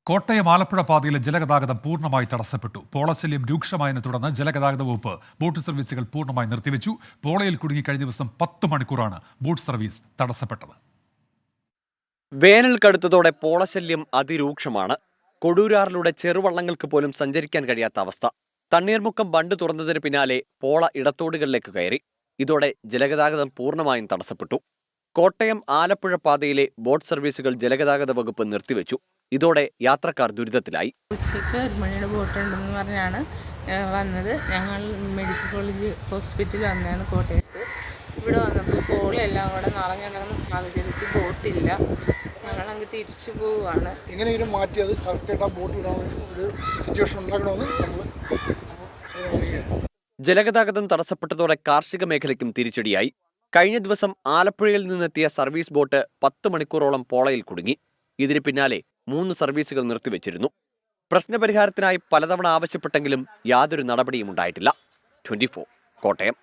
കോട്ടയം ആലപ്പുഴ പാതയിലെ ജലഗതാഗതം പൂർണ്ണമായി തടസ്സപ്പെട്ടു. പോളശല്യം രൂക്ഷമായതിനെ തുടർന്ന് ജലഗതാഗത വകുപ്പ് ബോട്ട് സർവീസുകൾ പൂർണ്ണമായി നിർത്തിവെച്ചു. പോളയിൽ കുടുങ്ങി കഴിഞ്ഞ ദിവസം 10 മണിക്കൂറാണ് ബോട്ട് സർവീസ് തടസ്സപ്പെട്ടത്. വേനൽ കടുത്തതോടെ പോളശല്യം അതിരൂക്ഷമാണ്. കൊടൂരാറിലൂടെ ചെറുവള്ളങ്ങൾക്ക് പോലും സഞ്ചരിക്കാൻ കഴിയാത്ത അവസ്ഥ. തണ്ണീർമുക്കം ബണ്ട് തുറന്നതിന് പിന്നാലെ പോള ഇടത്തോടുകളിലേക്ക് കയറി. ഇതോടെ ജലഗതാഗതം പൂർണ്ണമായും തടസ്സപ്പെട്ടു. കോട്ടയം ആലപ്പുഴ പാതയിലെ ബോട്ട് സർവീസുകൾ ജലഗതാഗത വകുപ്പ് നിർത്തിവെച്ചു. ഇതോടെ യാത്രക്കാർ ദുരിതത്തിലായി. ഉച്ചയ്ക്ക് 1 മണിയുടെ ബോട്ടുണ്ടെന്ന് പറഞ്ഞാണ് വന്നത്. ഞങ്ങൾ മെഡിക്കൽ കോളേജ് ഹോസ്പിറ്റലിൽ വന്നതാണ് കോട്ടയത്ത്. ഇവിടെ വന്നപ്പോൾ പോളെല്ലാം കൂടെ നിറഞ്ഞിടങ്ങുന്ന സാഹചര്യത്തിൽ ബോട്ടില്ല. ഞങ്ങളങ്ങ് തിരിച്ചു പോവുകയാണ്. എങ്ങനെയെങ്കിലും മാറ്റി അത് കറക്റ്റായിട്ട് ആ ബോട്ട് വിടാനുള്ള ഒരു സിറ്റുവേഷൻ ഉണ്ടാക്കണമെന്ന് നമ്മൾ ജലഗതാഗതം തടസ്സപ്പെട്ടതോടെ കാർഷിക മേഖലയ്ക്കും തിരിച്ചടിയായി. കഴിഞ്ഞ ദിവസം ആലപ്പുഴയിൽ നിന്നെത്തിയ സർവീസ് ബോട്ട് 10 മണിക്കൂറോളം പോളയിൽ കുടുങ്ങി. ഇതിന് പിന്നാലെ 3 സർവീസുകൾ നിർത്തിവെച്ചിരുന്നു. പ്രശ്നപരിഹാരത്തിനായി പലതവണ ആവശ്യപ്പെട്ടെങ്കിലും യാതൊരു നടപടിയും ഉണ്ടായിട്ടില്ല. 24 കോട്ടയം.